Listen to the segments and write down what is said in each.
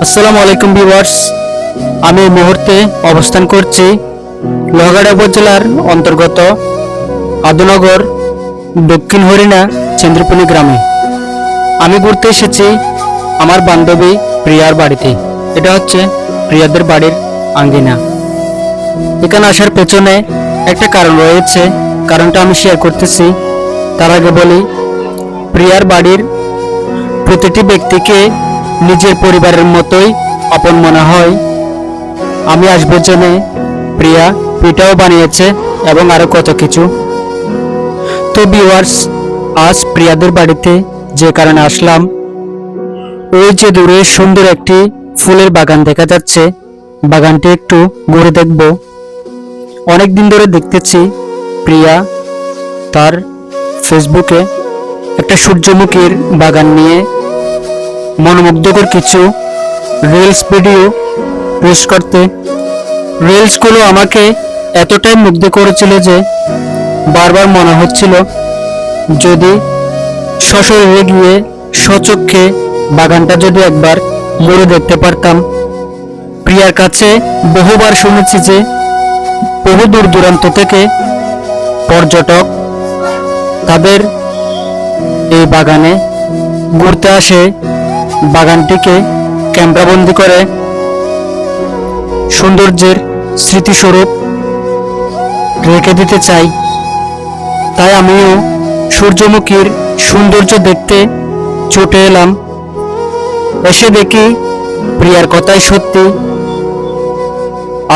আসসালামু আলাইকুম ভিউয়ার্স, আমি এই মুহূর্তে অবস্থান করছি লোহাগাড়া উপজেলার অন্তর্গত আদুনগর দক্ষিণ হরিণা চেন্দ্রপুনি গ্রামে। আমি ঘুরতে এসেছি আমার বান্ধবী প্রিয়ার বাড়িতে। এটা হচ্ছে প্রিয়াদের বাড়ির আঙ্গিনা। এখানে আসার পেছনে একটা কারণ রয়েছে, কারণটা আমি শেয়ার করতেছি। তার আগে বলি, প্রিয়ার বাড়ির প্রতিটি ব্যক্তিকে নিজের পরিবারের মতোই আপন মনে হয়। আমি আসবো জেনে প্রিয়া পিঠাও বানিয়েছে এবং আরো কত কিছু। তো ভিউয়ার্স, আজ প্রিয়াদের বাড়িতে যে কারণে আসলাম, ওই যে দূরে সুন্দর একটি ফুলের বাগান দেখা যাচ্ছে, বাগানটি একটু ঘুরে দেখব। অনেকদিন ধরে দেখতেছি প্রিয়া তার ফেসবুকে একটা সূর্যমুখীর বাগান নিয়ে মনোমুগ্ধকর কিছু রিলস ভিডিও পোস্ট করতে। রিলসগুলো আমাকে এতটাই মুগ্ধ করেছিল যে বারবার মনে হচ্ছিল যদি সশরীরে গিয়ে স্বচক্ষে বাগানটা যদি একবার ঘুরে দেখতে পারতাম। প্রিয়ার কাছে বহুবার শুনেছি যে বহু দূর দূরান্ত থেকে পর্যটক তাদের এই বাগানে ঘুরতে আসে, বাগানটিকে ক্যামেরাবন্দি করে সৌন্দর্যের স্মৃতিস্বরূপ রেখে দিতে চাই। তাই আমিও সূর্যমুখীর সৌন্দর্য দেখতে ছুটে এলাম। এসে দেখি প্রিয়ার কথাই সত্যি।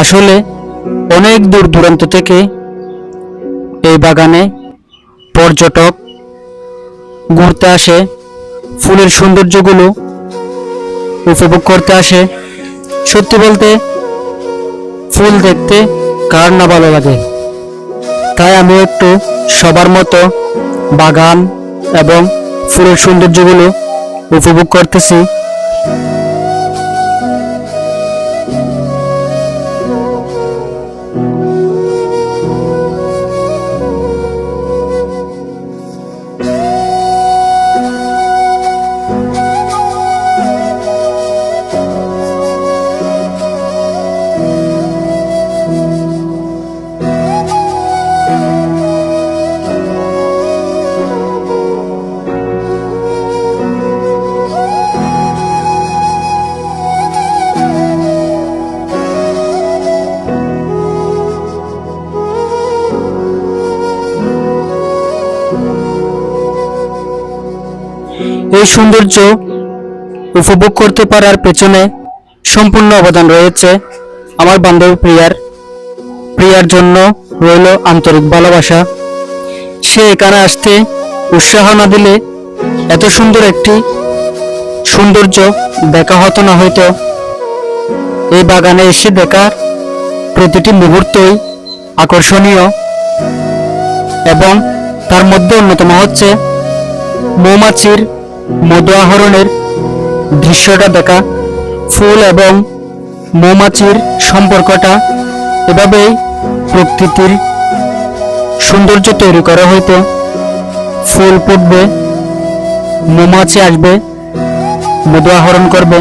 আসলে অনেক দূর দূরান্ত থেকে এই বাগানে পর্যটক ঘুরতে আসে, ফুলের সৌন্দর্যগুলো উপভোগ করতে আসে। সত্যি বলতে ফুল দেখতে কার না ভালো লাগে। তাই আমি একটু সবার মতো বাগান এবং ফুলের সৌন্দর্যগুলো উপভোগ করতেছি। এই সৌন্দর্য উপভোগ করতে পারার পেছনে সম্পূর্ণ অবদান রয়েছে আমার বান্ধবী প্রিয়ার। প্রিয়ার জন্য রইল আন্তরিক ভালোবাসা। সে এখানে আসতে উৎসাহ না দিলে এত সুন্দর একটি সৌন্দর্য দেখা হতো না। হয়তো এই বাগানে এসে দেখার প্রতিটি মুহূর্তই আকর্ষণীয়, এবং তার মধ্যে অন্যতম হচ্ছে মৌমাছির মধু আহরণের দৃশ্যটা দেখা। ফুল এবং মৌমাছির সম্পর্কটা এভাবেই প্রকৃতির সৌন্দর্য তৈরি করা। হয়তো ফুল ফুটবে, মৌমাছি আসবে, মধু আহরণ করবে।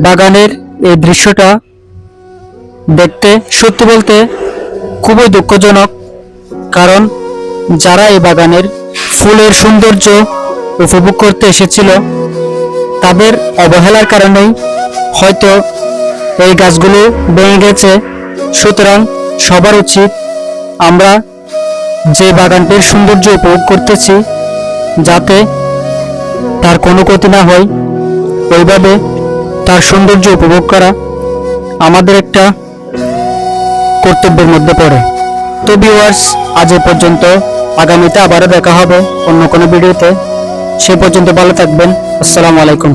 বাগানের এই দৃশ্যটা দেখতে সত্যি বলতে খুবই দুঃখজনক, কারণ যারা এই বাগানের ফুলের সৌন্দর্য উপভোগ করতে এসেছিল তাদের অবহেলার কারণেই হয়তো এই গাছগুলো ভেঙে গেছে। সুতরাং সবার উচিত আমরা যে বাগানটির সৌন্দর্য উপভোগ করতেছি যাতে তার কোনো ক্ষতি না হয়, ওইভাবে তার সৌন্দর্য উপভোগ করা আমাদের একটা কর্তব্যের মধ্যে পড়ে। তো ভিউয়ার্স, আজ এ পর্যন্ত। আগামীতে আবারও দেখা হবে অন্য কোনো ভিডিওতে। সে পর্যন্ত ভালো থাকবেন। আসসালামু আলাইকুম।